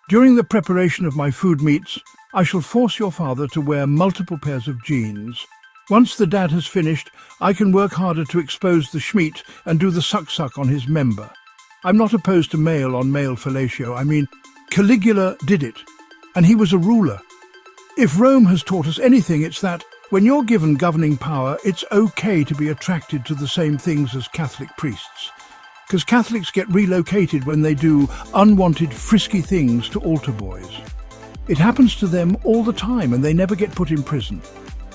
During the preparation of my food meats, I shall force your father to wear multiple pairs of jeans. Once the dad has finished, I can work harder to expose the schmeat and do the suck-suck on his member. I'm not opposed to male-on-male fellatio. I mean, Caligula did it, and he was a ruler. If Rome has taught us anything, it's that when you're given governing power, it's okay to be attracted to the same things as Catholic priests. Because Catholics get relocated when they do unwanted, frisky things to altar boys. It happens to them all the time and they never get put in prison.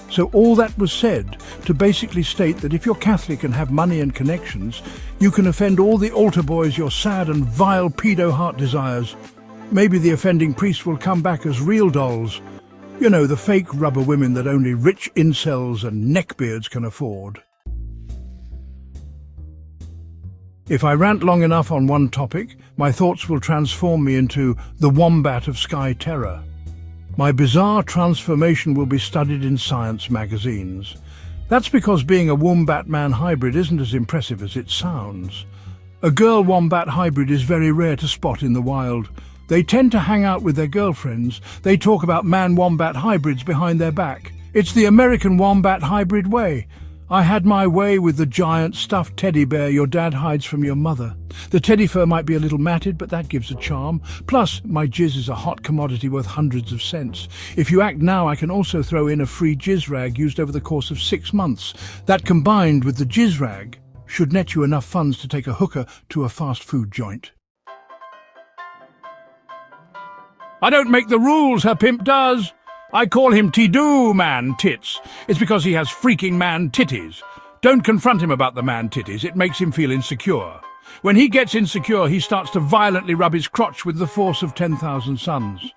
So all that was said to basically state that if you're Catholic and have money and connections, you can offend all the altar boys your sad and vile pedo heart desires. Maybe the offending priest will come back as real dolls. You know, the fake rubber women that only rich incels and neckbeards can afford. If I rant long enough on one topic, my thoughts will transform me into the wombat of sky terror. My bizarre transformation will be studied in science magazines. That's because being a wombat-man hybrid isn't as impressive as it sounds. A girl-wombat hybrid is very rare to spot in the wild. They tend to hang out with their girlfriends. They talk about man-wombat hybrids behind their back. It's the American wombat hybrid way. I had my way with the giant stuffed teddy bear your dad hides from your mother. The teddy fur might be a little matted, but that gives a charm. Plus, my jizz is a hot commodity worth hundreds of cents. If you act now, I can also throw in a free jizz rag used over the course of 6 months. That combined with the jizz rag should net you enough funds to take a hooker to a fast food joint. I don't make the rules, her pimp does. I call him T-Do Man Tits. It's because he has freaking man titties. Don't confront him about the man titties, it makes him feel insecure. When he gets insecure, he starts to violently rub his crotch with the force of 10,000 suns.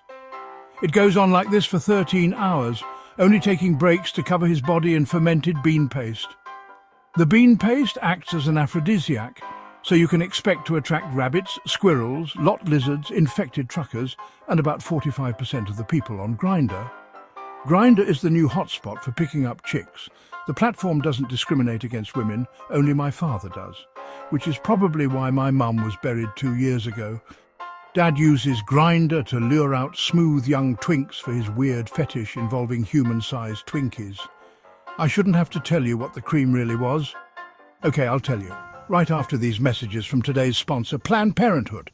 It goes on like this for 13 hours, only taking breaks to cover his body in fermented bean paste. The bean paste acts as an aphrodisiac, so you can expect to attract rabbits, squirrels, lot lizards, infected truckers, and about 45% of the people on Grindr. Grindr is the new hotspot for picking up chicks. The platform doesn't discriminate against women, only my father does, which is probably why my mum was buried 2 years ago. Dad uses Grindr to lure out smooth young twinks for his weird fetish involving human-sized Twinkies. I shouldn't have to tell you what the cream really was. Okay, I'll tell you, right after these messages from today's sponsor, Planned Parenthood.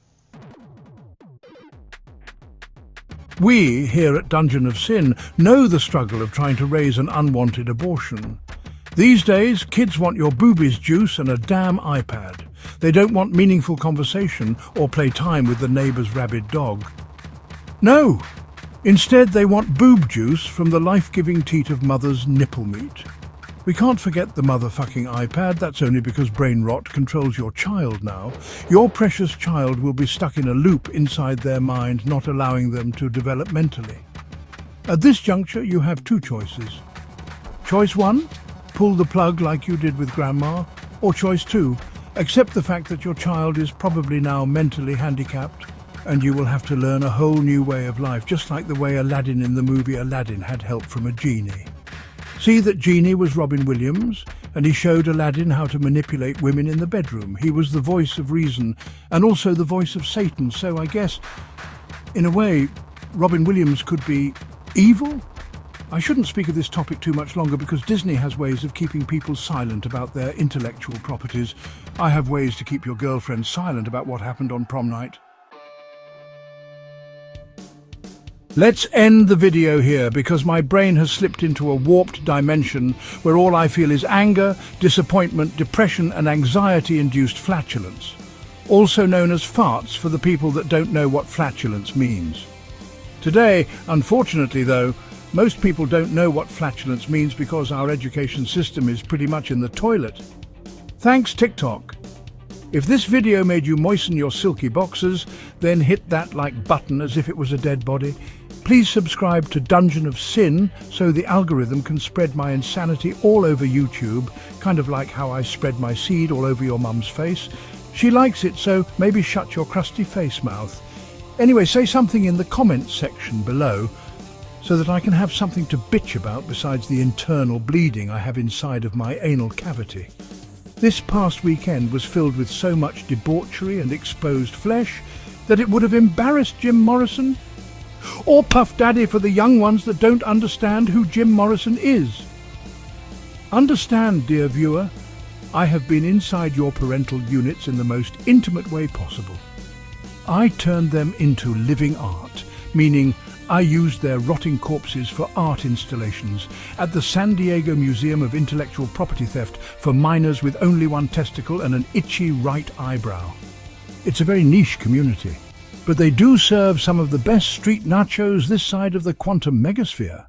We, here at Dungeon of Sin, know the struggle of trying to raise an unwanted abortion. These days, kids want your boobies juice and a damn iPad. They don't want meaningful conversation or play time with the neighbour's rabid dog. No! Instead, they want boob juice from the life-giving teat of mother's nipple meat. We can't forget the motherfucking iPad. That's only because brain rot controls your child now. Your precious child will be stuck in a loop inside their mind, not allowing them to develop mentally. At this juncture, you have 2 choices. Choice 1, pull the plug like you did with Grandma. Or choice 2, accept the fact that your child is probably now mentally handicapped, and you will have to learn a whole new way of life, just like the way Aladdin in the movie Aladdin had help from a genie. See that Genie was Robin Williams, and he showed Aladdin how to manipulate women in the bedroom. He was the voice of reason, and also the voice of Satan, so I guess, in a way, Robin Williams could be evil? I shouldn't speak of this topic too much longer because Disney has ways of keeping people silent about their intellectual properties. I have ways to keep your girlfriend silent about what happened on prom night. Let's end the video here because my brain has slipped into a warped dimension where all I feel is anger, disappointment, depression and anxiety-induced flatulence, also known as farts for the people that don't know what flatulence means. Today, unfortunately though, most people don't know what flatulence means because our education system is pretty much in the toilet. Thanks TikTok. If this video made you moisten your silky boxers, then hit that like button as if it was a dead body. Please subscribe to Dungeon of Sin so the algorithm can spread my insanity all over YouTube, kind of like how I spread my seed all over your mum's face. She likes it, so maybe shut your crusty face mouth. Anyway, say something in the comments section below so that I can have something to bitch about besides the internal bleeding I have inside of my anal cavity. This past weekend was filled with so much debauchery and exposed flesh, that it would have embarrassed Jim Morrison? Or Puff Daddy for the young ones that don't understand who Jim Morrison is? Understand, dear viewer, I have been inside your parental units in the most intimate way possible. I turned them into living art, meaning I used their rotting corpses for art installations at the San Diego Museum of Intellectual Property Theft for minors with only one testicle and an itchy right eyebrow. It's a very niche community, but they do serve some of the best street nachos this side of the quantum megasphere.